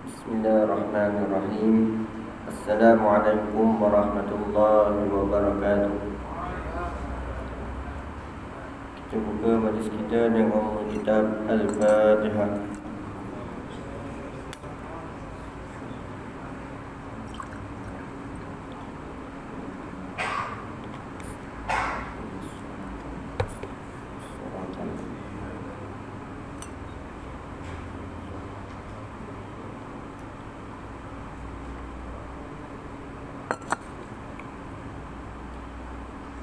Bismillahirrahmanirrahim. Assalamualaikum warahmatullahi wabarakatuh. Kita buka majlis kita dengan kitab Al-Fatihah.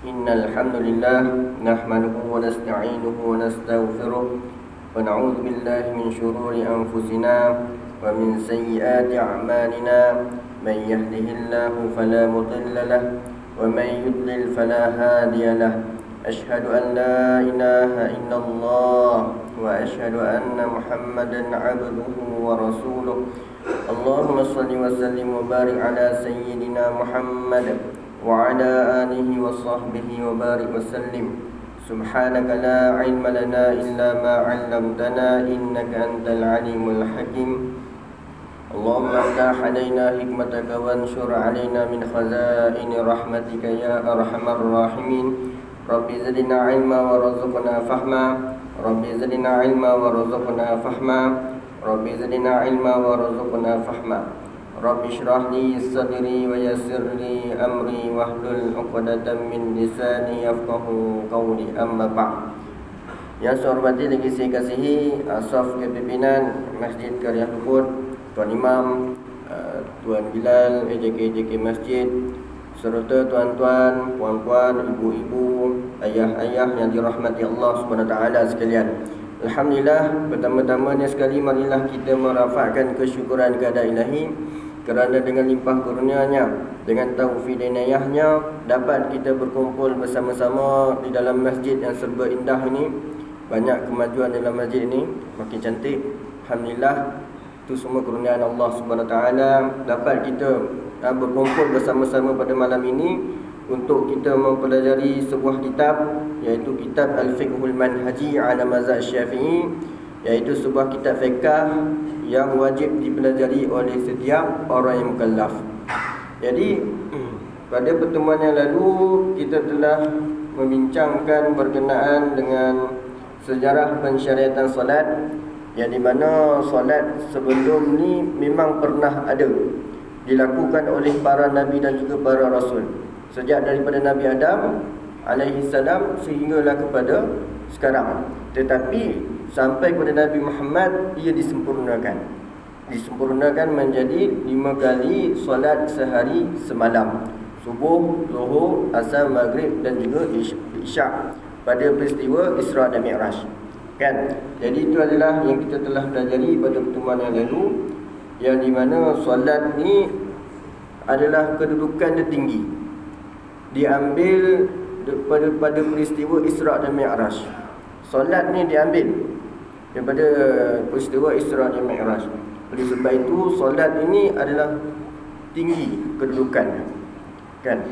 Innal hamdalillah nahmaduhu wa nasta'inuhu wa nastaghfiruh wa na'udzu billahi min shururi anfusina wa min sayyiati a'malina. Man yahdihillahu fala mudilla lahu wa man yudlil fala hadiya lahu. Ashhadu an la ilaha illallah wa ashhadu anna Muhammadan 'abduhu wa rasuluh. Allahumma shalli wa sallim wa barik ala sayyidina Muhammad wa ala alihi wa sahbihi wa barik wa sallim. Subhanaka la ilma lana illa ma 'allamtana innaka antal alimul hakim. Allahumma aftah alaina hikmataka wanshur alaina min khazaini rahmatika ya arhamar rahimin. Rabbi zidna ilma warzuqna fahma. Rabbi zidna ilma warzuqna fahma. Rabbi zidna ilma warzuqna fahma. Rabbi shrah li sadri wa yassir li amri wahlul 'uqdatam min lisani yafqahu qawli, amma ba'd. Yang saya hormati lagi saya kasihi asaf kepimpinan Masjid Karya Luput, Tuan Imam, Tuan Bilal, AJK Masjid, serta tuan-tuan, puan-puan, ibu-ibu, ayah-ayah yang dirahmati Allah SWT sekalian. Alhamdulillah, pertama-tamanya sekali marilah kita merafakkan kesyukuran kepada Ilahi kerana dengan limpah kurnianya, dengan taufik dan inayahnya, dapat kita berkumpul bersama-sama di dalam masjid yang serba indah ini. Banyak kemajuan dalam masjid ini, makin cantik. Alhamdulillah, itu semua kurniaan Allah SWT. Dapat kita berkumpul bersama-sama pada malam ini untuk kita mempelajari sebuah kitab, iaitu kitab Al-Fiqhul Manhaji ala Mazhab Syafi'i, iaitu sebuah kitab fiqh yang wajib dipelajari oleh setiap orang yang mukallaf. Jadi pada pertemuan yang lalu kita telah membincangkan berkenaan dengan sejarah pensyariatan solat, yang di mana solat sebelum ni memang pernah ada dilakukan oleh para nabi dan juga para rasul, sejak daripada Nabi Adam alaihi salam sehinggalah kepada sekarang. Tetapi sampai kepada Nabi Muhammad ia disempurnakan menjadi 5 kali solat sehari semalam: subuh, zuhur, asar, maghrib dan juga isyak pada peristiwa Isra dan Mi'raj, kan? Jadi itu adalah yang kita telah pelajari pada pertemuan yang lalu, yang di mana solat ni adalah kedudukan tertinggi, diambil pada peristiwa Isra dan Mi'raj. Solat ni diambil daripada peristiwa Isra dan Mi'raj. Oleh sebab itu solat ini adalah tinggi kedudukannya, kan?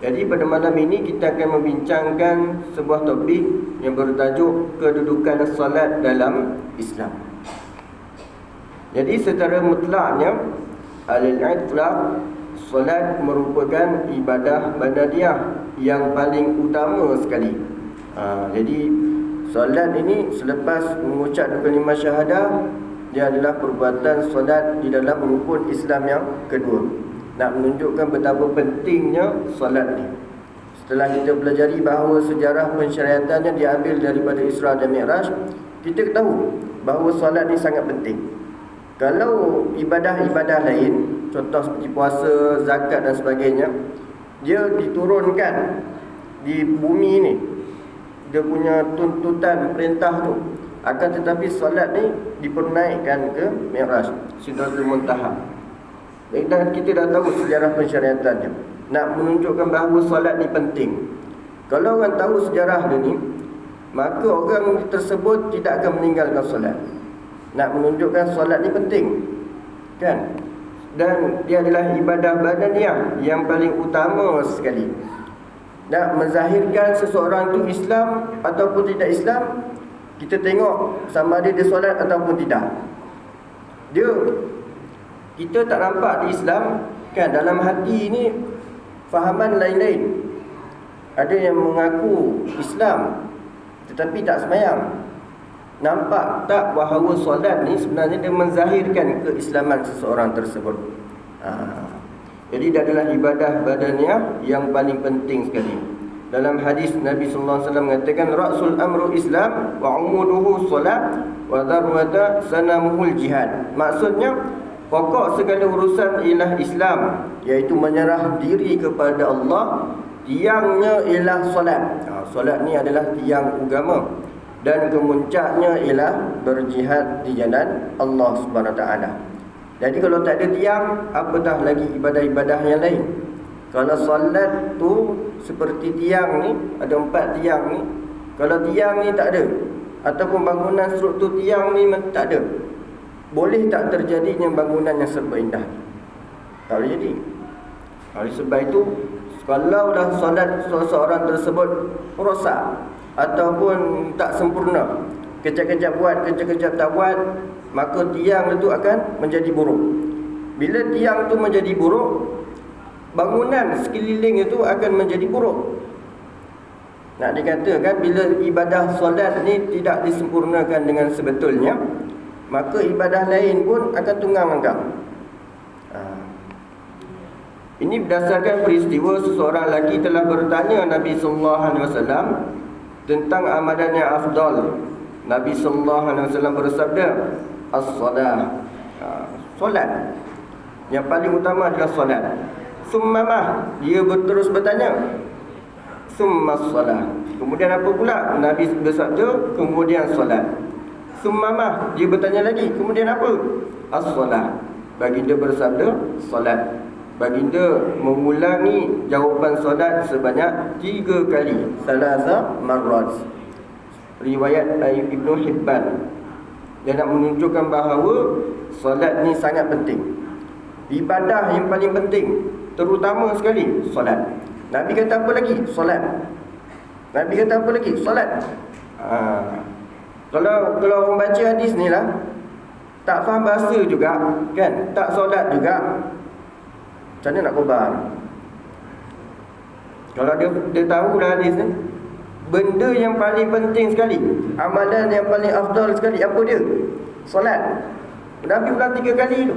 Jadi pada malam ini kita akan membincangkan sebuah topik yang bertajuk kedudukan solat dalam Islam. Jadi secara mutlaknya, al-itlaq, solat merupakan ibadah badaniah yang paling utama sekali. Jadi solat ini selepas mengucap kalimah syahadah, dia adalah perbuatan solat di dalam rukun Islam yang kedua. Nak menunjukkan betapa pentingnya solat ni. Setelah kita pelajari bahawa sejarah pensyariatannya diambil daripada Isra dan Mi'raj, kita tahu bahawa solat ni sangat penting. Kalau ibadah-ibadah lain, contoh seperti puasa, zakat dan sebagainya, dia diturunkan di bumi ni, dia punya tuntutan perintah tu. Akan tetapi solat ni dipernaikkan ke Mi'raj, Sidratul Muntaha. Dan kita dah tahu sejarah pensyariatannya, nak menunjukkan bahawa solat ni penting. Kalau orang tahu sejarah dia ni, maka orang tersebut tidak akan meninggalkan solat. Nak menunjukkan solat ni penting, kan? Dan dia adalah ibadah badaniah yang paling utama sekali. Nak menzahirkan seseorang itu Islam ataupun tidak Islam, kita tengok sama ada dia solat ataupun tidak. Dia Kita tak nampak di Islam kan, dalam hati ni fahaman lain-lain. Ada yang mengaku Islam tetapi tak sembahyang. Nampak tak bahawa solat ni sebenarnya dia menzahirkan keislaman seseorang tersebut. Jadi dia adalah ibadah badaniah yang paling penting sekali. Dalam hadis Nabi sallallahu alaihi wasallam mengatakan ra'sul amru Islam wa umuduhu solat wa darwata sanamuhul jihad. Maksudnya pokok segala urusan ialah Islam, iaitu menyerah diri kepada Allah. Tiangnya ialah solat. Solat ni adalah tiang agama. Dan kemuncaknya ialah berjihad di jalan Allah Subhanahu Wa Taala. Jadi kalau tak ada tiang, apatah lagi ibadah-ibadah yang lain. Kalau solat tu seperti tiang ni, ada 4 tiang ni. Kalau tiang ni tak ada, ataupun bangunan struktur tiang ni tak ada, boleh tak terjadinya bangunan yang serba indah? Tak boleh jadi. Oleh sebab itu, kalau dah solat seseorang tersebut rosak ataupun tak sempurna, kejap-kejap buat, kejap-kejap tak buat, maka tiang itu akan menjadi buruk. Bila tiang itu menjadi buruk, bangunan sekeliling itu akan menjadi buruk. Nak dikatakan bila ibadah solat ni tidak disempurnakan dengan sebetulnya, maka ibadah lain pun akan tunggang-langgang. Ini berdasarkan peristiwa seseorang lelaki telah bertanya Nabi sallallahu alaihi wasallam tentang amalan yang afdal. Nabi sallallahu alaihi wasallam bersabda, as-salah, solat. Yang paling utama adalah solat. Summamah, dia terus bertanya, summas salah. Kemudian apa pula? Nabi bersabda, kemudian solat. Summamah, dia bertanya lagi, kemudian apa? As-salah. Baginda bersabda, solat. Baginda mengulangi jawapan solat sebanyak 3 kali. Salasa marrat. Riwayat Ibnu Hibban. Dia nak menunjukkan bahawa solat ni sangat penting. Ibadah yang paling penting, terutama sekali solat. Nabi kata apa lagi? Solat. Nabi kata apa lagi? Solat. Kalau orang baca hadis ni lah, tak faham bahasa juga kan, tak solat juga, macam mana nak khabar? Kalau dia tahu dah hadis ni, benda yang paling penting sekali, amalan yang paling afdal sekali, apa dia? Solat. Nabi ulang 3 kali tu.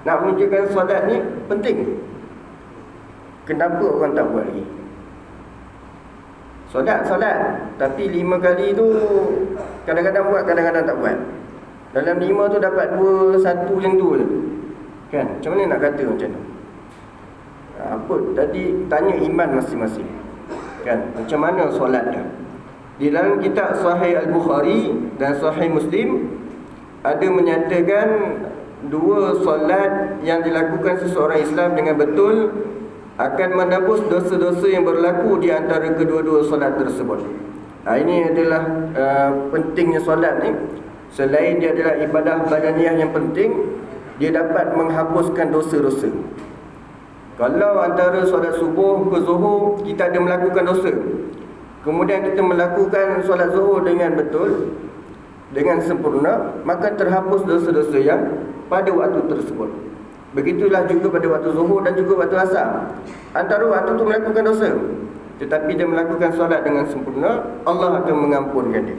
Nak menunjukkan solat ni penting. Kenapa orang tak buat lagi? Solat, tapi 5 kali tu kadang-kadang buat, kadang-kadang tak buat. Dalam 5 tu dapat 2, 1 yang tu je. Kan? Macam mana nak kata macam tu? Apa tadi tanya iman masing-masing. Kan? Macam mana solat dia? Di dalam kitab Sahih Al-Bukhari dan Sahih Muslim ada menyatakan 2 solat yang dilakukan seseorang Islam dengan betul akan menebus dosa-dosa yang berlaku di antara kedua-dua solat tersebut. Ini adalah pentingnya solat ni. Selain dia adalah ibadah badaniah yang penting, dia dapat menghapuskan dosa-dosa. Kalau antara solat subuh ke zuhur kita ada melakukan dosa, kemudian kita melakukan solat zuhur dengan betul, dengan sempurna, maka terhapus dosa-dosa yang pada waktu tersebut. Begitulah juga pada waktu zuhur dan juga waktu asar. Antara waktu itu melakukan dosa, tetapi dia melakukan solat dengan sempurna, Allah akan mengampunkan dia.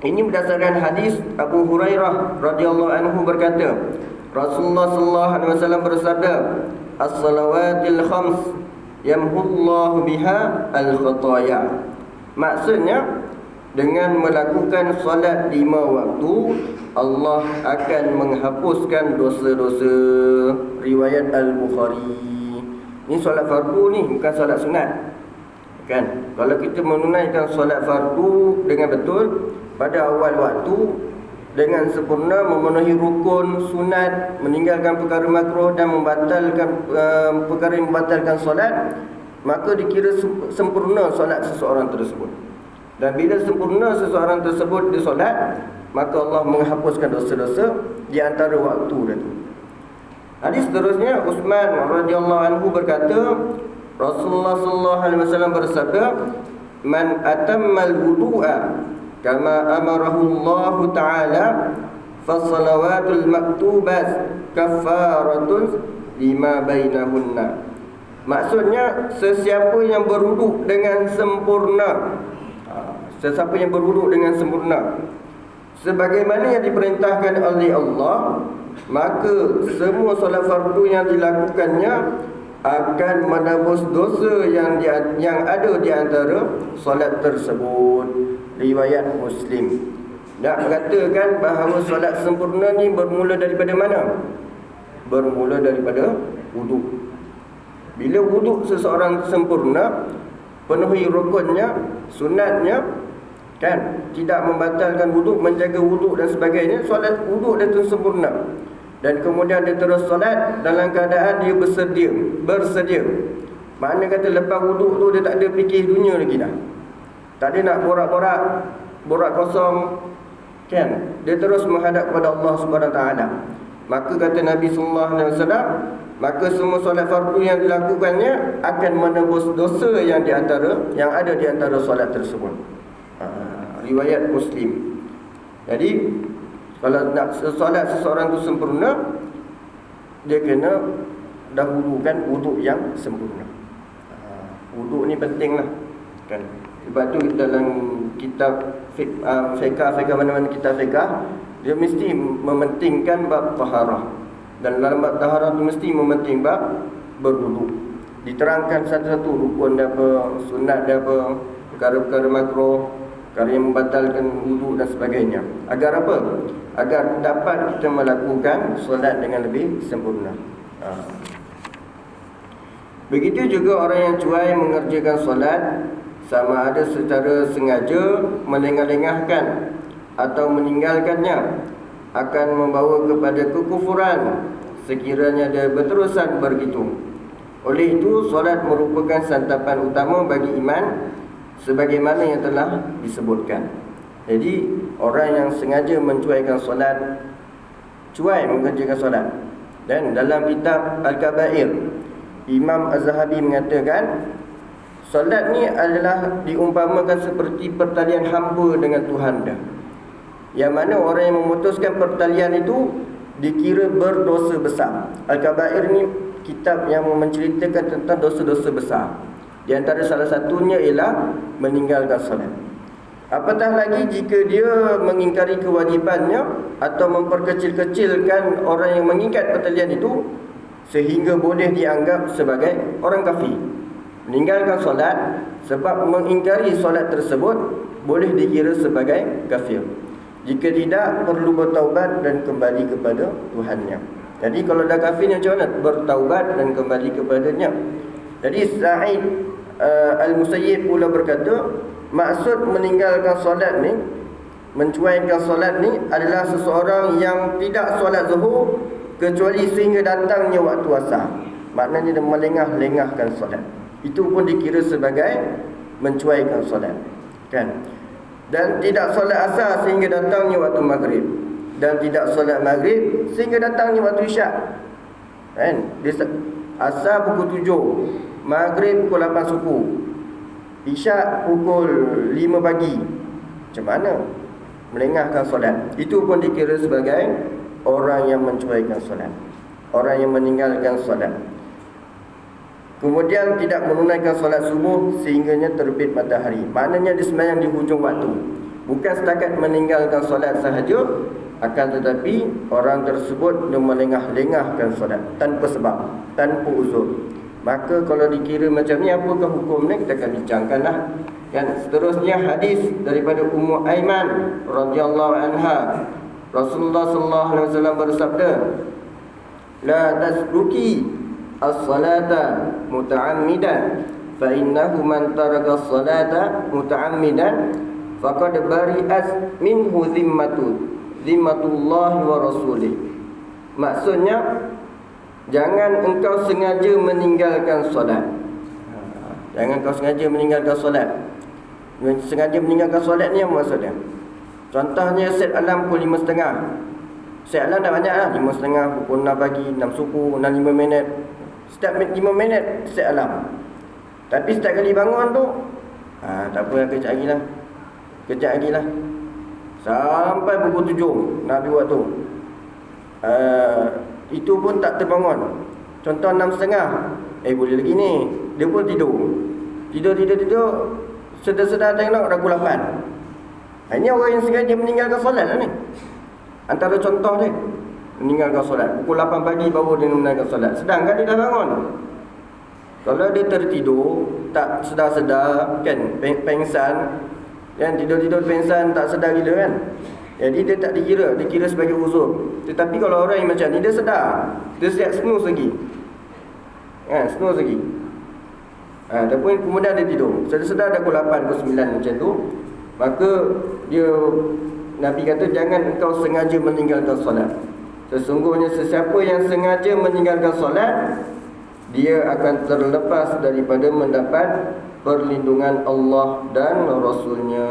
Ini berdasarkan hadis Abu Hurairah radhiyallahu anhu berkata, Rasulullah sallallahu alaihi wasallam bersabda, as-salawatil khams yamhullahu biha al-khataya. Maksudnya, dengan melakukan solat 5 waktu, Allah akan menghapuskan dosa-dosa. Riwayat Al-Bukhari. Ini solat fardu ni, bukan solat sunat. Kan? Kalau kita menunaikan solat fardu dengan betul pada awal waktu, dengan sempurna, memenuhi rukun, sunat, meninggalkan perkara makruh dan membatalkan perkara yang membatalkan solat, maka dikira sempurna solat seseorang tersebut. Dan bila sempurna seseorang tersebut di solat, maka Allah menghapuskan dosa-dosa di antara waktu itu. Hadis seterusnya, Utsman radhiyallahu anhu berkata, Rasulullah sallallahu alaihi wasallam bersabda, "Man atammal wudu'a kama amarahu Allah Ta'ala fasalawatul maktubat kafaratun lima bainahunna. Maksudnya sesiapa yang berwuduk dengan sempurna, sesiapa yang berwuduk dengan sempurna sebagaimana yang diperintahkan oleh Allah, maka semua solat fardu yang dilakukannya akan menebus dosa yang ada di antara solat tersebut. Riwayat Muslim. Nak katakan bahawa solat sempurna ni bermula daripada mana? Bermula daripada wuduk. Bila wuduk seseorang sempurna, penuhi rukunnya, sunatnya, kan, tidak membatalkan wuduk, menjaga wuduk dan sebagainya, solat wuduk dia tu sempurna. Dan kemudian dia terus solat dalam keadaan dia bersedia. Makna kata lepas wuduk tu dia tak ada fikir dunia lagi dah. Tak ada nak borak kosong, kan? Dia terus menghadap kepada Allah Subhanahu Wa Taala. Maka kata Nabi sallallahu alaihi wasallam, maka semua solat fardu yang dilakukannya akan menebus dosa yang ada di antara solat tersebut. Riwayat Muslim. Jadi kalau nak solat seseorang tu sempurna, dia kena dahulukan wuduk yang sempurna. Wuduk ni penting lah, kan? Sebab tu dalam kitab fiqh mana-mana kitab fiqh, dia mesti mementingkan bab taharah. Dan dalam bab taharah tu mesti mementing bab berwuduk. Diterangkan satu-satu rukun dia apa, sunat dia apa, perkara-perkara makruh, perkara yang membatalkan wuduk dan sebagainya. Agar apa? Agar dapat kita melakukan solat dengan lebih sempurna. Begitu juga orang yang cuai mengerjakan solat, sama ada secara sengaja melengah-lengahkan atau meninggalkannya, akan membawa kepada kekufuran sekiranya dia berterusan begitu. Oleh itu, solat merupakan santapan utama bagi iman sebagaimana yang telah disebutkan. Jadi orang yang sengaja mencuaikan solat, cuai mengerjakan solat. Dan dalam kitab Al-Kabair, Imam Az-Zahabi mengatakan solat ni adalah diumpamakan seperti pertalian hamba dengan Tuhan dia. Yang mana orang yang memutuskan pertalian itu dikira berdosa besar. Al-Kabair ni kitab yang menceritakan tentang dosa-dosa besar. Di antara salah satunya ialah meninggalkan solat. Apatah lagi jika dia mengingkari kewajipannya atau memperkecil-kecilkan orang yang mengikat pertalian itu sehingga boleh dianggap sebagai orang kafir. Meninggalkan solat sebab mengingkari solat tersebut boleh dikira sebagai kafir. Jika tidak, perlu bertaubat dan kembali kepada Tuhannya. Jadi kalau dah kafir macam mana? Bertaubat dan kembali kepadanya. Jadi Sa'id Al-Musayyib pula berkata, maksud meninggalkan solat ni, mencuaikan solat ni adalah seseorang yang tidak solat zuhur kecuali sehingga datangnya waktu asar. Maknanya dia melengah-lengahkan solat. Itu pun dikira sebagai mencuaikan solat, kan? Dan tidak solat asar sehingga datangnya waktu maghrib, dan tidak solat maghrib sehingga datangnya waktu isyak, kan? Asar pukul 7, maghrib pukul 8 subuh, isyak pukul 5 pagi. Macam mana? Melengahkan solat. Itu pun dikira sebagai orang yang mencuaikan solat, orang yang meninggalkan solat. Kemudian tidak menunaikan solat subuh sehingganya terbit matahari. Maknanya dia sembahyang di hujung waktu. Bukan setakat meninggalkan solat sahaja, akan tetapi orang tersebut dia melengah-lengahkan solat tanpa sebab, tanpa uzur. Maka kalau dikira macam ni, apakah hukumnya? Kita akan bincangkanlah. Dan seterusnya hadis daripada Ummu Aiman radhiyallahu anha. Rasulullah sallallahu alaihi wasallam bersabda, "La tasruki as-salata muta'ammidan fa innahu man taraka as-salata muta'ammidan faqad bari'at minhu zimmatullah wa rasulih." Maksudnya, jangan engkau sengaja meninggalkan solat. Jangan kau sengaja meninggalkan solat. Sengaja meninggalkan solat ni apa maksudnya? Contohnya set alarm pukul 5.30. Set alarm dah banyak lah, 5.30, pukul 6 pagi, 6 suku, 6.5 minit. Setiap 5 minit set alarm. Tapi setiap kali bangun tu, tak apa, kejap lagi lah. Sampai pukul 7 nak ambil waktu. Itu pun tak terbangun. Contoh 6.30, boleh lagi ni. Dia pun tidur. Tidur. Sedar-sedar tengok dah pukul 8. Ini orang yang sengaja meninggalkan solat lah ni. Antara contoh dia, meninggalkan solat. Pukul 8 pagi baru dia meninggalkan solat. Sedangkan dia dah bangun. Kalau dia tertidur, tak sedar-sedar kan, pengsan kan, tidur-tidur pengsan, tak sedar gila kan. Jadi dia tak dikira sebagai uzur. Tetapi kalau orang yang macam ni, dia sedar, dia siap snooze lagi kan, snooze lagi. Ataupun kemudian dia tidur, sedar dah pukul 8, pukul 9 macam tu, maka dia, Nabi kata jangan engkau sengaja meninggalkan solat. Sesungguhnya sesiapa yang sengaja meninggalkan solat, dia akan terlepas daripada mendapat perlindungan Allah dan Rasulnya.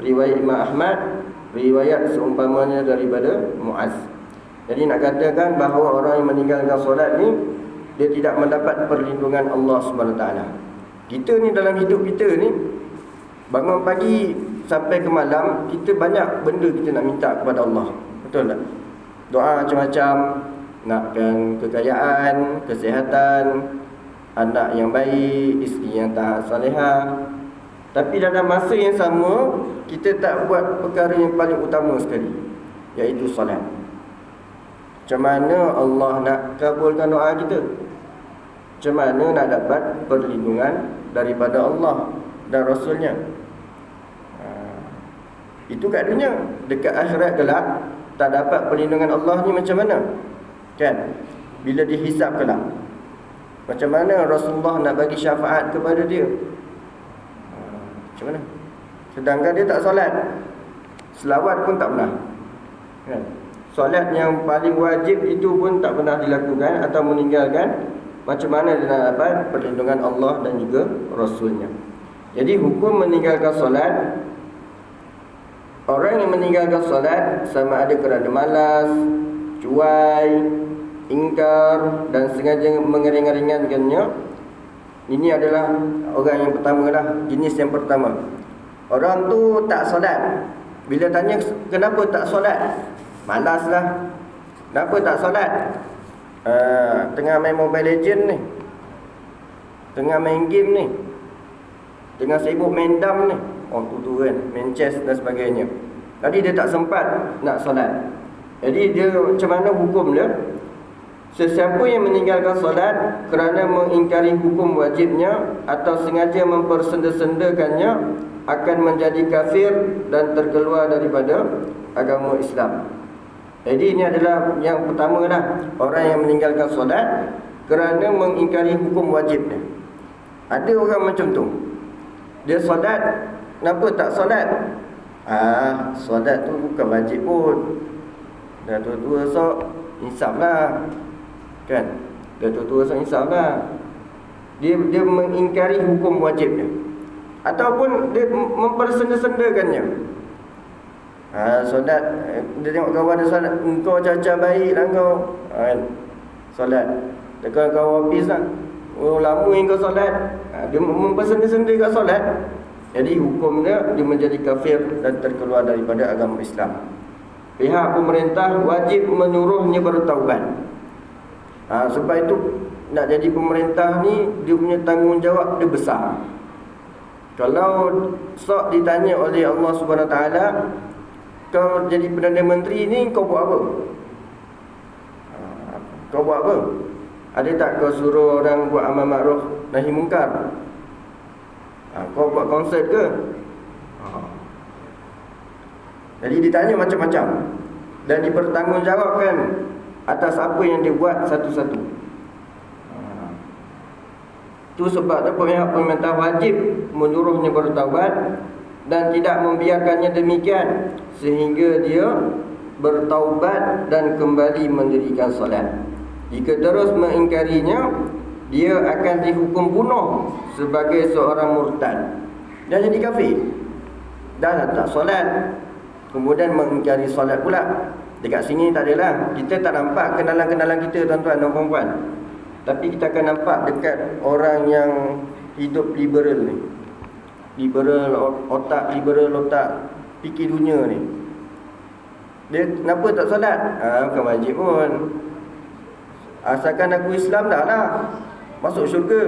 Riwayat Imam Ahmad, riwayat seumpamanya daripada Muaz. Jadi nak katakan bahawa orang yang meninggalkan solat ni, dia tidak mendapat perlindungan Allah SWT. Kita ni dalam hidup kita ni, bangun pagi sampai ke malam, kita banyak benda kita nak minta kepada Allah. Betul tak? Doa macam-macam, nakkan kekayaan, kesihatan, anak yang baik, isteri yang taat salihah. Tapi dalam masa yang sama, kita tak buat perkara yang paling utama sekali, iaitu solat. Macam mana Allah nak kabulkan doa kita? Macam mana nak dapat perlindungan daripada Allah dan Rasulnya? Itu kat dunia. Dekat akhirat kelak, tak dapat perlindungan Allah ni macam mana? Kan? Bila dihisap kelak, macam mana Rasulullah nak bagi syafaat kepada dia? Macam mana? Sedangkan dia tak solat, selawat pun tak pernah kan? Solat yang paling wajib itu pun tak pernah dilakukan atau meninggalkan. Macam mana dia nak dapat perlindungan Allah dan juga Rasulnya? Jadi hukum meninggalkan solat, orang yang meninggalkan solat sama ada kerana malas, cuai, ingkar dan sengaja mengering-ringankannya, ini adalah orang yang pertama lah, jenis yang pertama. Orang tu tak solat. Bila tanya kenapa tak solat, malas lah. Kenapa tak solat? Tengah main Mobile Legend ni, tengah main game ni, tengah sibuk main dam ni, tu kan, main chess dan sebagainya. Tadi dia tak sempat nak solat. Jadi dia macam mana hukum dia? Sesiapa yang meninggalkan solat kerana mengingkari hukum wajibnya atau sengaja mempersenda-sendakannya akan menjadi kafir dan terkeluar daripada agama Islam. Jadi ini adalah yang pertama lah, orang yang meninggalkan solat kerana mengingkari hukum wajibnya. Ada orang macam tu, dia solat, kenapa tak solat? Solat tu bukan wajib pun. Dah tua-tua sok, insaf lah kan? Dah tua-tua sok, insaf lah. Dia mengingkari hukum wajibnya, ataupun dia mempersenda-sendakannya. Solat, dia tengok kawan dia solat, engkau caca baik lah kau kan? Solat, dekat kau habis lah, lama kau solat. Dia mempersenda-senda kat solat. Jadi hukum dia menjadi kafir dan terkeluar daripada agama Islam. Pihak pemerintah wajib menyuruhnya bertaubat. Sebab itu nak jadi pemerintah ni, dia punya tanggungjawab dia besar. Kalau sok ditanya oleh Allah SWT, kau jadi Perdana Menteri ni, kau buat apa? Kau buat apa? Ada tak kau suruh orang buat amal makruf nahi mungkar? Kau buat konsert ke? Jadi ditanya macam-macam dan dipertanggungjawabkan atas apa yang dia buat satu-satu. Itu sebab pihak pemerintah wajib menyuruhnya bertaubat dan tidak membiarkannya demikian sehingga dia bertaubat dan kembali mendirikan solat. Jika terus mengingkarinya, dia akan dihukum bunuh sebagai seorang murtad dan jadi kafir. Dah tak solat, kemudian mengingkari solat pula. Dekat sini tak adalah, kita tak nampak kenalan-kenalan kita, tuan-tuan dan puan-puan. Tapi kita akan nampak dekat orang yang hidup liberal ni, liberal, otak fikir dunia ni. Dia kenapa tak solat? Bukan wajib pun. Asalkan aku Islam dah lah, masuk syurga.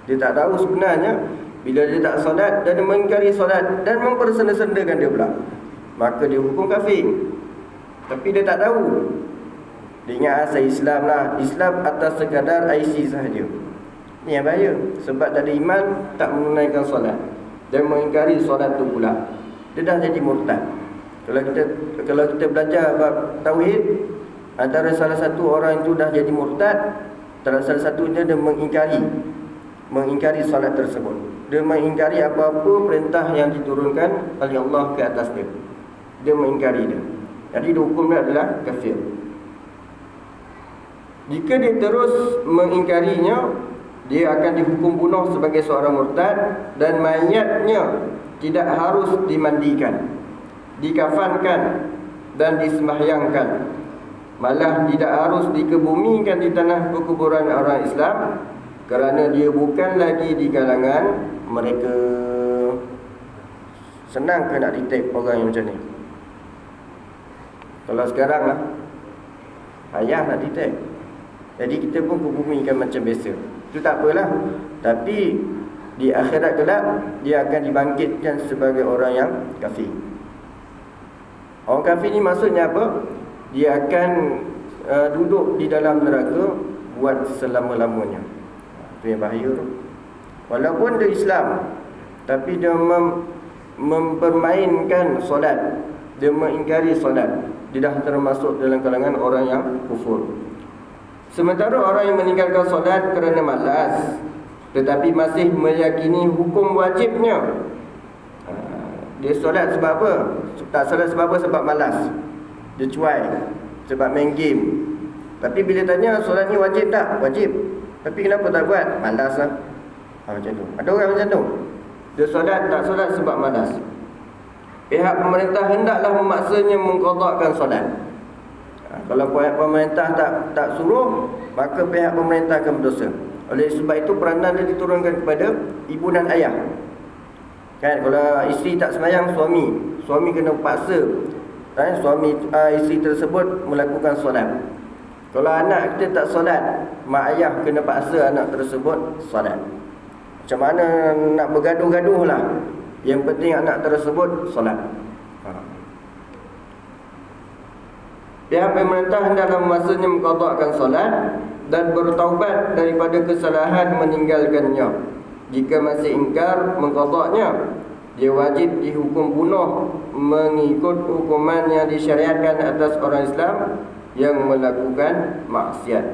Dia tak tahu sebenarnya bila dia tak solat dan mengingkari solat dan mempersenda-sendakan dia pula, maka dia hukum kafir. Tapi dia tak tahu. Dia ingat saya Islam lah, Islam atas sekadar IC sahaja. Ni yang bahaya. Sebab tak ada iman, tak menunaikan solat dan mengingkari solat tu pula, dia dah jadi murtad. Kalau kita belajar bab tauhid, antara salah satu orang itu dah jadi murtad, salah satunya dia mengingkari solat tersebut. Dia mengingkari apa-apa perintah yang diturunkan oleh Allah ke atas dia. Dia mengingkari dia. Jadi hukumnya adalah kafir. Jika dia terus mengingkarinya, dia akan dihukum bunuh sebagai seorang murtad, dan mayatnya tidak harus dimandikan, dikafankan dan disembahyangkan. Malah tidak harus dikebumikan di tanah perkuburan orang Islam, kerana dia bukan lagi di kalangan mereka. Senang ke nak detect orang yang macam ni? Kalau sekarang lah, payah nak detect. Jadi kita pun kebumikan macam biasa. Itu tak apalah. Tapi di akhirat kelak, dia akan dibangkitkan sebagai orang yang kafir. Orang kafir ni maksudnya apa? Dia akan duduk di dalam neraka buat selama-lamanya. Itu yang bahaya tu. Walaupun dia Islam, tapi dia mempermainkan solat, dia mengingkari solat, dia dah termasuk dalam kalangan orang yang kufur. Sementara orang yang meninggalkan solat kerana malas, tetapi masih meyakini hukum wajibnya, dia solat sebab apa? Tak solat sebab apa? Sebab malas. Dia cuai sebab main game. Tapi bila tanya solat ni wajib tak? Wajib. Tapi kenapa tak buat? Malas lah. Macam tu. Ada orang macam tu. Dia solat tak solat sebab malas. Pihak pemerintah hendaklah memaksanya mengqadakkan solat. Kalau pihak pemerintah tak suruh, maka pihak pemerintah akan berdosa. Oleh sebab itu peranan dia diturunkan kepada ibu dan ayah. Kan, kalau isteri tak sembahyang, suami kena paksa isteri tersebut melakukan solat. Kalau anak kita tak solat, mak ayah kena paksa anak tersebut solat. Macam mana nak bergaduh-gaduh lah, yang penting anak tersebut solat. Pihak pemerintah hendaklah memaksanya mengqadakkan solat dan bertaubat daripada kesalahan meninggalkannya. Jika masih ingkar mengqadaknya, dia wajib dihukum bunuh mengikut hukuman yang disyariatkan atas orang Islam yang melakukan maksiat.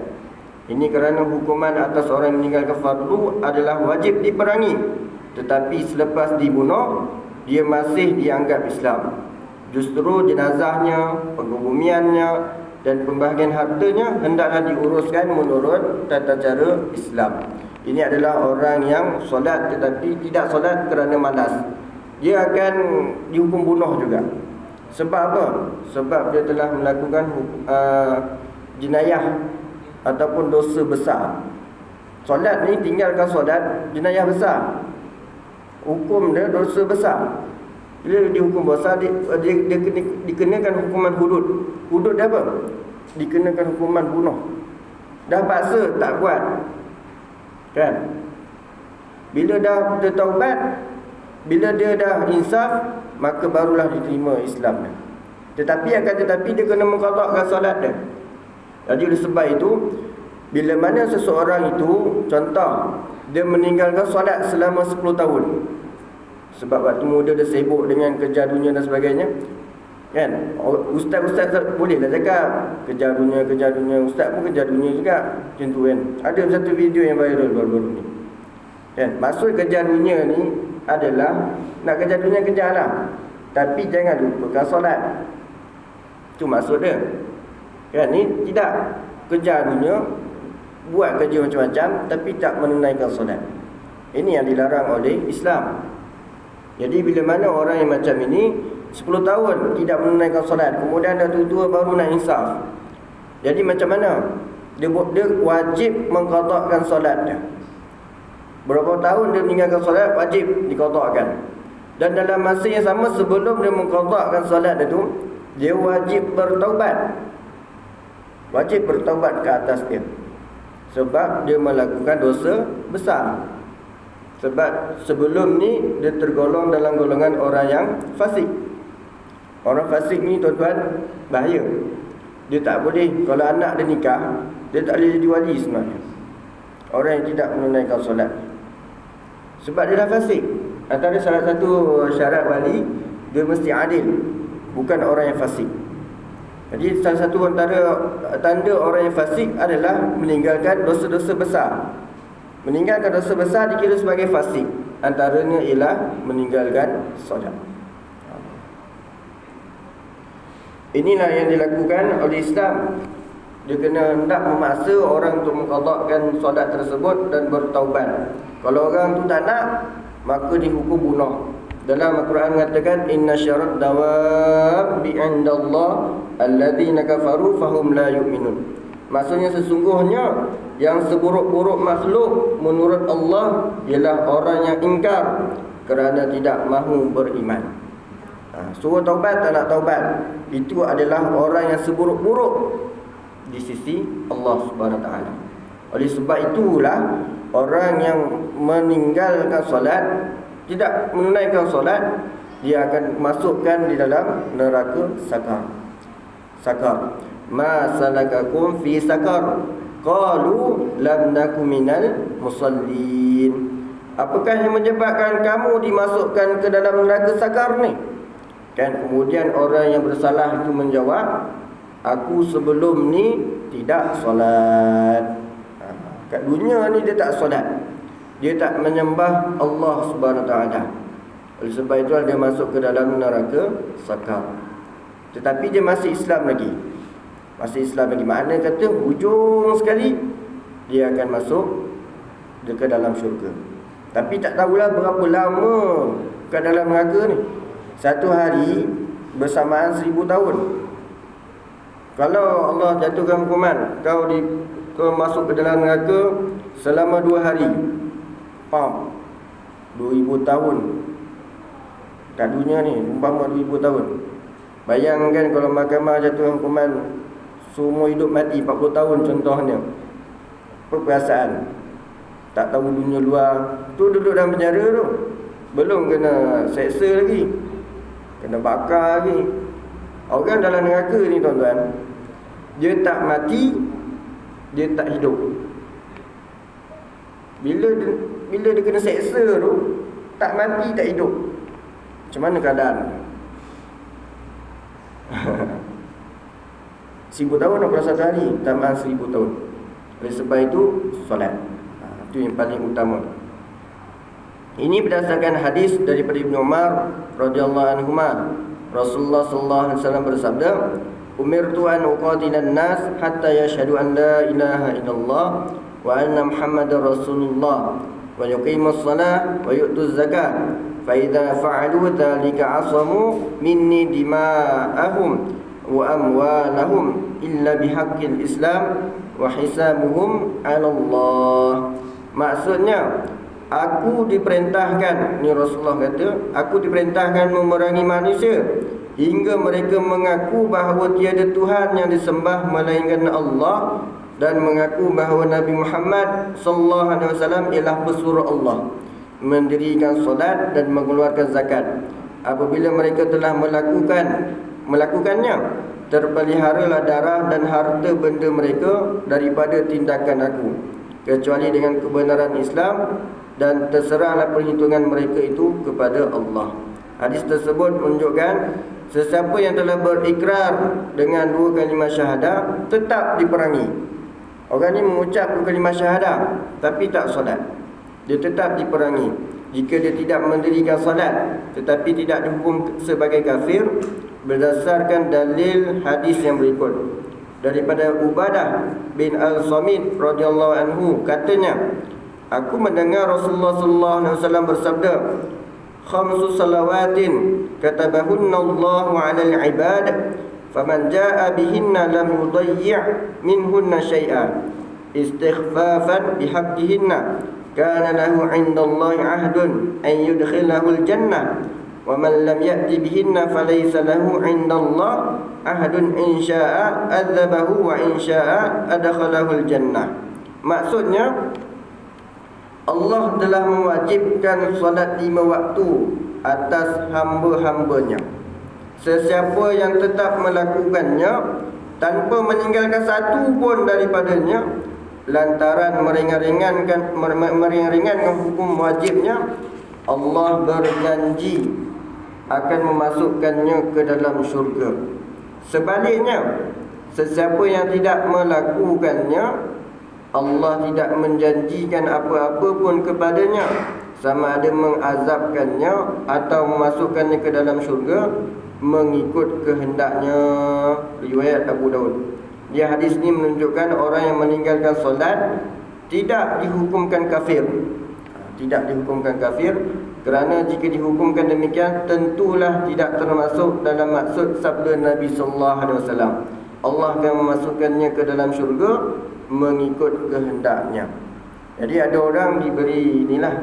Ini kerana hukuman atas orang yang meninggalkan fardu adalah wajib diperangi, tetapi selepas dibunuh, dia masih dianggap Islam. Justru jenazahnya, pengebumiannya dan pembahagian hartanya hendaklah diuruskan menurut tata cara Islam. Ini adalah orang yang solat tetapi tidak solat kerana malas. Dia akan dihukum bunuh juga. Sebab apa? Sebab dia telah melakukan jenayah ataupun dosa besar. Solat ni, tinggalkan solat, jenayah besar. Hukum dia dosa besar. Bila dihukum besar, dia dikenakan hukuman hudud. Hudud dia apa? Dikenakan hukuman bunuh. Dah paksa tak buat, kan? Bila dah bertaubat, bila dia dah insaf, maka barulah diterima Islam dia. Tetapi dia kena mengqadakkan solat dia. Jadi oleh sebab itu, bila mana seseorang itu, contoh, dia meninggalkan solat selama 10 tahun. Sebab waktu muda dia sibuk dengan kerja dunia dan sebagainya, kan? Ustaz bolehlah cakap kerja dunia. Ustaz pun kerja dunia juga, macam tu kan. Ada satu video yang viral baru-baru ni, kan? Maksud kerja dunia ni adalah nak kerja dunia, kerjalah, tapi jangan lupakan solat. Itu maksud dia, kan? Ni tidak kerja dunia, buat kerja macam-macam tapi tak menunaikan solat. Ini yang dilarang oleh Islam. Jadi bila mana orang yang macam ini 10 tahun tidak menunaikan solat, kemudian dah tua-tua baru nak insaf, jadi macam mana? Dia wajib mengqadakkan solat dia. Berapa tahun dia meninggalkan solat, wajib diqadakkan. Dan dalam masa yang sama sebelum dia mengqadakkan solat dia tu, dia wajib bertaubat. Wajib bertaubat ke atas dia, sebab dia melakukan dosa besar. Sebab sebelum ni dia tergolong dalam golongan orang yang fasik. Orang fasik ni tuan-tuan bahaya. Dia tak boleh, kalau anak dia nikah, dia tak boleh jadi wali sebenarnya. Orang yang tidak menunaikan solat, sebab dia dah fasik. Antara salah satu syarat wali, dia mesti adil, bukan orang yang fasik. Jadi salah satu antara tanda orang yang fasik adalah meninggalkan dosa-dosa besar. Meninggalkan dosa besar dikira sebagai fasik. Antaranya ialah meninggalkan solat. Inilah yang dilakukan oleh Islam. Dia kena hendak memaksa orang untuk mengqadakkan solat tersebut dan bertaubat. Kalau orang tu tak nak, maka dihukum bunuh. Dalam Al-Quran mengatakan, inna syarad dawabi indallah alladzina kafaru fahum la yu'minun. Maksudnya sesungguhnya yang seburuk-buruk makhluk menurut Allah ialah orang yang ingkar kerana tidak mahu beriman. Suruh taubat tak nak taubat, itu adalah orang yang seburuk-buruk di sisi Allah Subhanahu Wa Taala. Oleh sebab itulah orang yang meninggalkan solat, tidak menunaikan solat, dia akan masukkan di dalam neraka sakar. Sakar. Ma salakakum fi sakar? Qalu lam nakum minal musallin. Apakah yang menyebabkan kamu dimasukkan ke dalam neraka sakar ni? Kan kemudian orang yang bersalah itu menjawab, aku sebelum ni tidak solat. Kat dunia ni dia tak solat, dia tak menyembah Allah Subhanahu Wa Taala. Oleh sebab itu dia masuk ke dalam neraka sakar. Tetapi dia masih Islam lagi. Masih Islam lagi. Makna kata hujung sekali dia akan masuk ke dalam syurga. Tapi tak tahulah berapa lama ke dalam neraka ni. Satu hari bersamaan 1000 tahun. Kalau Allah jatuhkan hukuman, kau masuk ke dalam neraka selama 2 hari, 2000 tahun. Kat dunia ni umpama 2000 tahun. Bayangkan kalau mahkamah jatuh hukuman seumur hidup mati 40 tahun contohnya. Apa perasaan? Tak tahu dunia luar. Tu duduk dalam penjara tu, belum kena seksa lagi, kena bakar lagi. Orang dalam neraka ni tuan-tuan, dia tak mati, dia tak hidup. Bila dia kena seksa tu, tak mati, tak hidup, macam mana keadaan? 1000 tahun atau 1 hari, tambahan 1000 tahun. Oleh sebab itu solat, itu yang paling utama. Ini berdasarkan hadis daripada Ibnu Umar radhiyallahu anhuma. Rasulullah sallallahu alaihi wasallam bersabda, umirtu an uqatilan nas hatta yashhadu an la ilaha illallah wa anna muhammadar rasulullah wa yuqimus salah wa yu'tuz zakah fa idza fa'alu dhalika asamu minni dima'ahum wa amwalahum illa bihaqqil islam wa hisabuhum 'ala Allah. Maksudnya, aku diperintahkan, ni Rasulullah kata, aku diperintahkan memerangi manusia hingga mereka mengaku bahawa tiada Tuhan yang disembah melainkan Allah, dan mengaku bahawa Nabi Muhammad sallallahu alaihi wasallam ialah pesuruh Allah, mendirikan solat dan mengeluarkan zakat. Apabila mereka telah melakukannya, terpeliharalah darah dan harta benda mereka daripada tindakan aku, kecuali dengan kebenaran Islam, dan terserahlah perhitungan mereka itu kepada Allah. Hadis tersebut menunjukkan sesiapa yang telah berikrar dengan 2 kalimah syahadah tetap diperangi. Orang ni mengucap 2 kalimah syahadah tapi tak solat, dia tetap diperangi. Jika dia tidak mendirikan solat tetapi tidak dihukum sebagai kafir berdasarkan dalil hadis yang berikut. Daripada Ubadah bin Al-Samit radhiyallahu anhu, katanya, aku mendengar Rasulullah sallallahu alaihi wasallam bersabda, khamsu salawatin katabahunna Allahu 'alal 'ibad faman jaa'a bihinna lam yudayyi' minhunna syai'an istighfafan bihaqqihinna kana lahu 'indallahi 'ahdun an yudkhilahu al-jannah wa man lam ya'ti bihinna falaysa lahu 'indallah ahadun in syaa'a adzabahu wa in syaa'a adkhalahu al-jannah. Maksudnya Allah telah mewajibkan solat 5 waktu atas hamba-hambanya. Sesiapa yang tetap melakukannya tanpa meninggalkan satu pun daripadanya lantaran meringan-ringankan hukum wajibnya, Allah berjanji akan memasukkannya ke dalam syurga. Sebaliknya, sesiapa yang tidak melakukannya, Allah tidak menjanjikan apa-apa pun kepadanya, sama ada mengazabkannya atau memasukkannya ke dalam syurga mengikut kehendaknya. Riwayat Abu Daud. Dia hadis ini menunjukkan orang yang meninggalkan solat tidak dihukumkan kafir. Tidak dihukumkan kafir, kerana jika dihukumkan demikian tentulah tidak termasuk dalam maksud sabda Nabi sallallahu alaihi wasallam. Allah akan memasukkannya ke dalam syurga mengikut kehendaknya. Jadi ada orang diberi inilah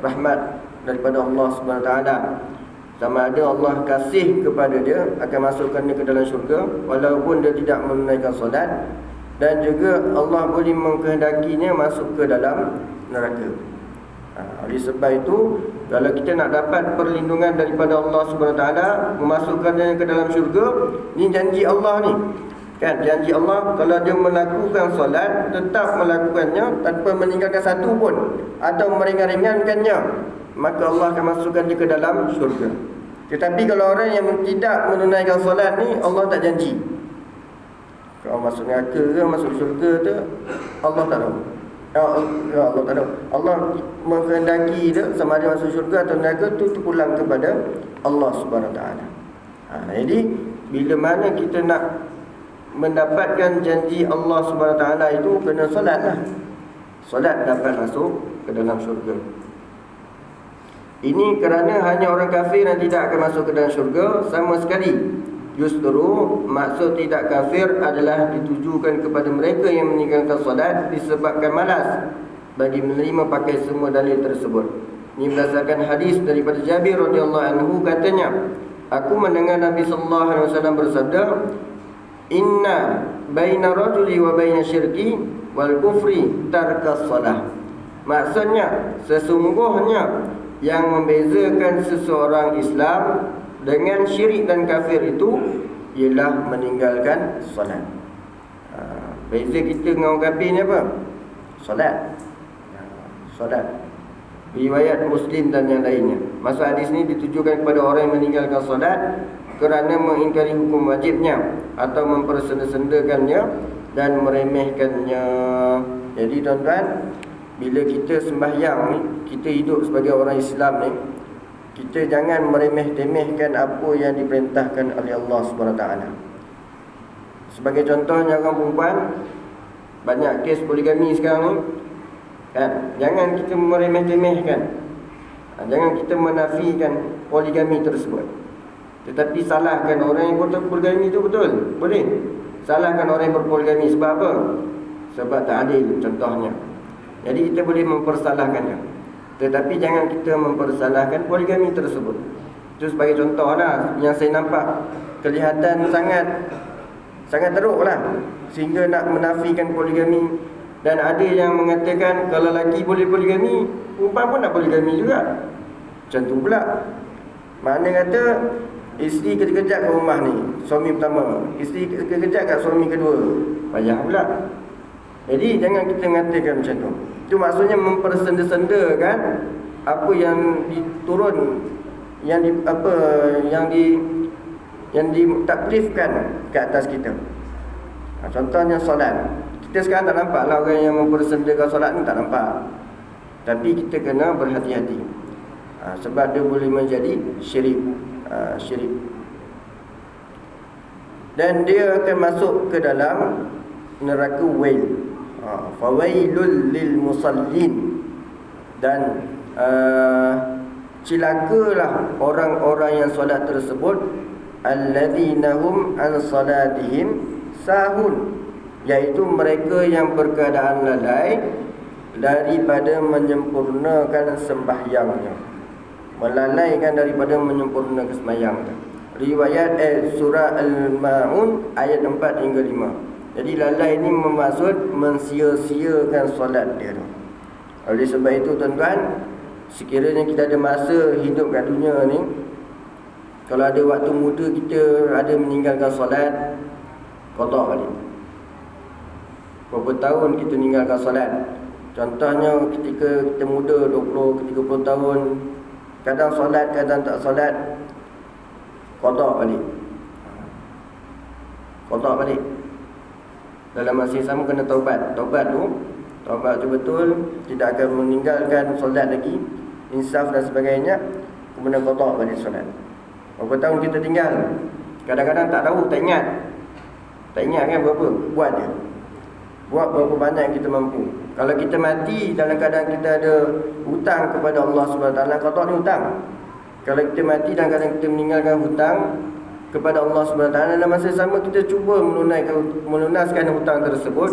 rahmat daripada Allah Subhanahu Wa Taala. Sama ada Allah kasih kepada dia akan masukkannya ke dalam syurga walaupun dia tidak menunaikan solat, dan juga Allah boleh mengkehendakinya masuk ke dalam neraka. Oleh sebab itu, kalau kita nak dapat perlindungan daripada Allah Subhanahu Wa Taala, memasukkannya ke dalam syurga, ni janji Allah ni. Kan, janji Allah kalau dia melakukan solat, tetap melakukannya tanpa meninggalkan satu pun atau meringan-ringankannya, maka Allah akan masukkan dia ke dalam syurga. Tetapi kalau orang yang tidak menunaikan solat ni, Allah tak janji. Kalau masuk neraka ke masuk syurga tu, Allah tak tahu. Allah tak tahu. Allah menghendaki dia sama ada masuk syurga atau neraka tu terpulang kepada Allah Subhanahu Taala. Jadi bila mana kita nak mendapatkan janji Allah Subhanahu Taala itu, kena solatlah. Solat dapat masuk ke dalam syurga. Ini kerana hanya orang kafir yang tidak akan masuk ke dalam syurga sama sekali. Justru maksud tidak kafir adalah ditujukan kepada mereka yang meninggalkan solat disebabkan malas bagi menerima pakai semua dalil tersebut. Ini berdasarkan hadis daripada Jabir radhiyallahu anhu, katanya, aku mendengar Nabi sallallahu alaihi wasallam bersabda, inna baina rajuli wa baina syirki wal kufri tarkas salah. Maksudnya, sesungguhnya yang membezakan seseorang Islam dengan syirik dan kafir itu ialah meninggalkan solat. Beza kita dengan orang kafir ni apa? Solat. Solat. Riwayat Muslim dan yang lainnya. Maksud hadis ni ditujukan kepada orang yang meninggalkan solat kerana mengingkari hukum wajibnya atau mempersenda-sendakannya dan meremehkannya. Jadi tuan-tuan, bila kita sembahyang ni, kita hidup sebagai orang Islam ni, kita jangan meremeh-temehkan apa yang diperintahkan oleh Allah SWT. Sebagai contohnya orang perempuan, banyak kes poligami sekarang ni, kan? Jangan kita meremeh-temehkan, jangan kita menafikan poligami tersebut. Tetapi salahkan orang yang berpoligami itu betul, boleh. Salahkan orang yang berpoligami sebab apa? Sebab tak adil contohnya. Jadi kita boleh mempersalahkannya, tetapi jangan kita mempersalahkan poligami tersebut. Itu sebagai contoh lah yang saya nampak kelihatan sangat teruk lah, sehingga nak menafikan poligami. Dan ada yang mengatakan kalau lelaki boleh poligami, perempuan pun nak poligami juga. Macam tu pula. Mana kata isteri kejap-kejap kat rumah ni, suami pertama, isteri kejap-kejap kat suami kedua, payah pula. Jadi jangan kita mengatakan macam tu. Itu maksudnya mempersenda-sendakan apa yang diturun, yang ditaklifkan ke atas kita. Contohnya solat. Kita sekarang tak nampak lah orang yang mempersendakan solat ni, tak nampak. Tapi kita kena berhati-hati. Sebab dia boleh menjadi syirik. Dan dia akan masuk ke dalam neraka wail. Fawailul lil musallin. Dan cilakalah orang-orang yang solat tersebut, alladzina hum an salatihim sahun, iaitu mereka yang berkeadaan lalai daripada menyempurnakan sembahyangnya. melalaikan daripada menyempurnakan sembahyang tu. Riwayat surah Al-Maun ayat 4 hingga 5. Jadi lalai ni bermaksud mensia-siakan solat dia tu. Oleh sebab itu tuan-tuan, sekiranya kita ada masa hidup kat dunia ni, kalau ada waktu muda kita ada meninggalkan solat, qada balik. Berapa tahun kita meninggalkan solat? Contohnya ketika kita muda 20, 30 tahun, kadang solat, kadang tak solat, qada balik. Qada balik. Dalam masa yang sama kena taubat. Taubat tu betul, tidak akan meninggalkan solat lagi, insaf dan sebagainya, kemudian qada balik solat. Berapa tahun kita tinggal? Kadang-kadang tak tahu, tak ingat. Tak ingat kan berapa? Buat je. Buat berapa banyak yang kita mampu. Kalau kita mati dalam keadaan kita ada hutang kepada Allah SWT, qada ni hutang. Kalau kita mati dalam keadaan kita meninggalkan hutang kepada Allah SWT, dalam masa sama kita cuba melunaskan hutang tersebut,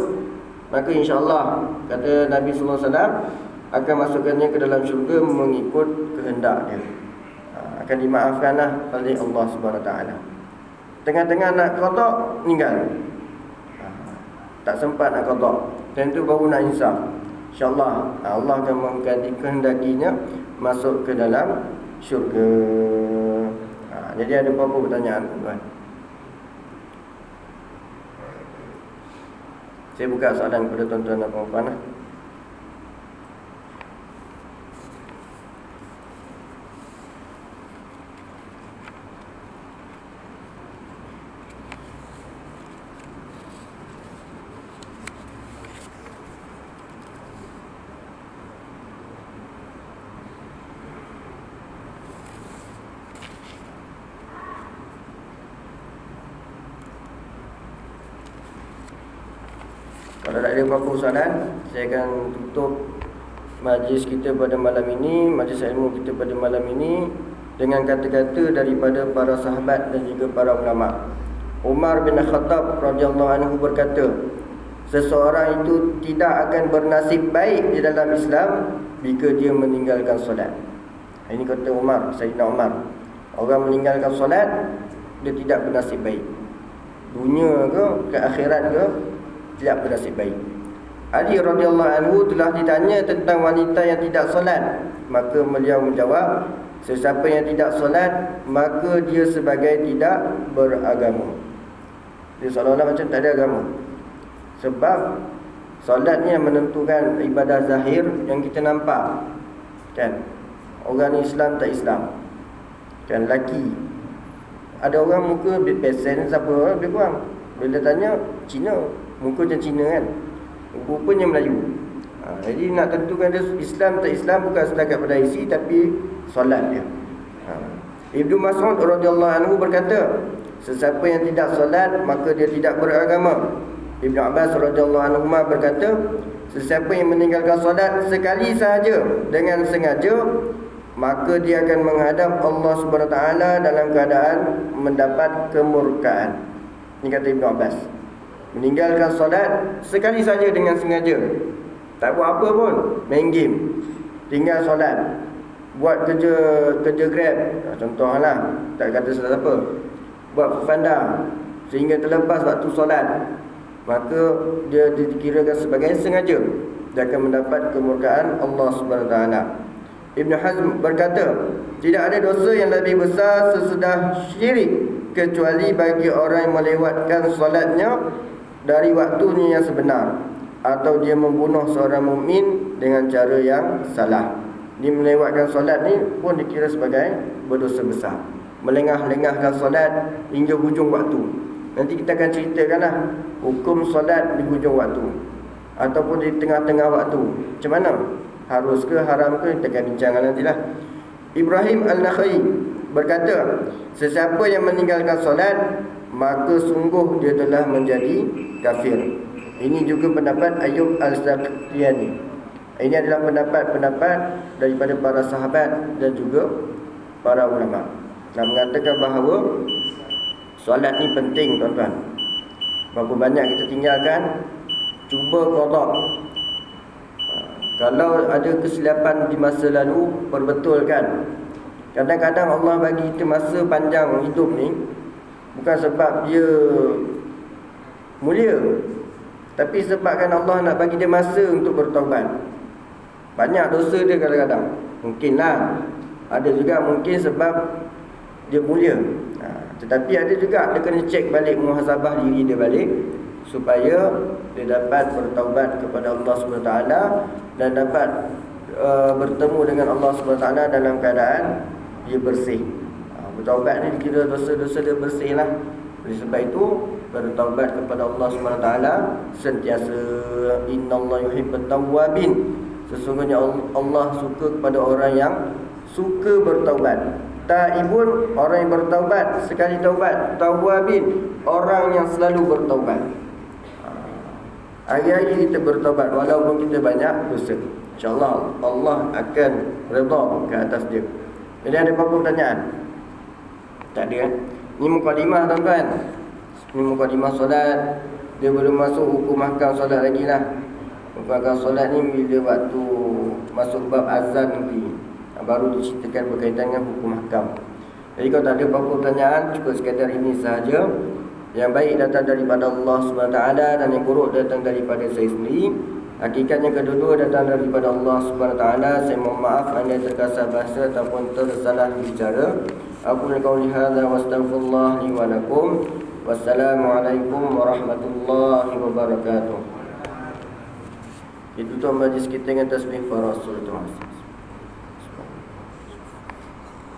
maka insya-Allah kata Nabi sallallahu alaihi wasallam akan masukkannya ke dalam syurga mengikut kehendak dia. Akan dimaafkanlah oleh Allah Subhanahu Wa Taala. Tengah-tengah nak qada meninggal, tak sempat nak qada, dan itu baru nak insaf. InsyaAllah Allah akan mengkehendakinya masuk ke dalam syurga. Jadi ada beberapa pertanyaan, tuan. Saya buka soalan kepada tuan-tuan dan puan-puan. Kalau tak ada apa-apa soalan, saya akan tutup majlis kita pada malam ini, majlis ilmu kita pada malam ini, dengan kata-kata daripada para sahabat dan juga para ulama. Umar bin Khattab radhiyallahu anhu berkata, seseorang itu tidak akan bernasib baik di dalam Islam jika dia meninggalkan solat. Ini kata Umar, Sayyidina Umar. Orang meninggalkan solat, dia tidak bernasib baik. Dunia ke akhirat ke, tidak bernasib baik. Ali radhiyallahu anhu telah ditanya tentang wanita yang tidak solat, maka beliau menjawab, sesiapa yang tidak solat, maka dia sebagai tidak beragama. Dia seolah-olah macam tak ada agama. Sebab solat ni yang menentukan ibadah zahir yang kita nampak, kan? Orang Islam tak Islam, kan? Lelaki, ada orang muka pesen siapa lebih kurang, bila tanya Cina, muka macam Cina kan, rupanya Melayu. Jadi nak tentukan dia Islam tak Islam bukan setakat pada isi, tapi solat dia. Ibnu Mas'ud radhiyallahu anhu berkata, sesiapa yang tidak solat maka dia tidak beragama. Ibnu Abbas radhiyallahu anhu berkata, sesiapa yang meninggalkan solat sekali sahaja dengan sengaja, maka dia akan menghadap Allah Subhanahu Wa Taala dalam keadaan mendapat kemurkaan. Ini kata Ibnu Abbas. Meninggalkan solat sekali saja dengan sengaja, tak buat apa pun, main game, tinggal solat, buat kerja Grab contohlah, tak kata siapa, buat Foodpanda sehingga terlepas waktu solat, maka dia dikirakan sebagai sengaja, dia akan mendapat kemurkaan Allah Subhanahu Taala. Ibn Hazm berkata, tidak ada dosa yang lebih besar sesudah syirik kecuali bagi orang yang melewatkan solatnya dari waktunya yang sebenar, atau dia membunuh seorang mukmin dengan cara yang salah. Dia melewatkan solat ni pun dikira sebagai berdosa besar. Melengah-lengahkan solat hingga hujung waktu. Nanti kita akan ceritakanlah hukum solat di hujung waktu ataupun di tengah-tengah waktu. Macam mana? Harus ke haram ke, kita akan bincangkan nantilah. Ibrahim Al-Nakhai berkata, sesiapa yang meninggalkan solat, maka sungguh dia telah menjadi kafir. Ini juga pendapat Ayub Al-Sakhtiyani. Ini adalah pendapat-pendapat daripada para sahabat dan juga para ulama yang mengatakan bahawa solat ni penting, tuan-tuan. Berapa banyak kita tinggalkan, cuba qada. Kalau ada kesilapan di masa lalu, perbetulkan. Kadang-kadang Allah bagi kita masa panjang hidup ni bukan sebab dia mulia, tapi sebabkan Allah nak bagi dia masa untuk bertaubat. Banyak dosa dia kadang-kadang, mungkinlah. Ada juga mungkin sebab dia mulia. Tetapi ada juga dia kena cek balik, muhasabah diri dia balik, supaya dia dapat bertaubat kepada Allah SWT dan dapat bertemu dengan Allah SWT dalam keadaan dia bersih. Bertaubat ni kira dosa-dosa dia bersih lah. Oleh sebab itu bertaubat kepada Allah SWT sentiasa. Innallaha yuhibbut tawwabin. Sesungguhnya Allah suka kepada orang yang suka bertaubat. Taibun, orang yang bertaubat sekali taubat. Tawwabin, orang yang selalu bertaubat. Hari-hari kita bertaubat walaupun kita banyak dosa, InsyaAllah Allah akan redha ke atas dia. Jadi ada apa-apa pertanyaan? Tak ada kan? Ni mukadimah tuan-tuan. Ni mukadimah solat. Dia belum masuk hukum ahkam solat lagi lah. Hukum ahkam solat ni bila waktu masuk bab azan nanti baru diceritakan berkaitan dengan hukum ahkam. Jadi kalau tak ada apa-apa pertanyaan, cukup sekadar ini sahaja. Yang baik datang daripada Allah SWT dan yang buruk datang daripada saya sendiri. Hakikatnya kedua-dua datang daripada Allah SWT. Saya mohon maaf anda terkasar bahasa ataupun tersalah bicara. Aku qauli hadza wa astaghfirullah li wa lakum. Wassalamualaikum warahmatullahi wabarakatuh. Itu majlis kita dengan tasbih para rasul.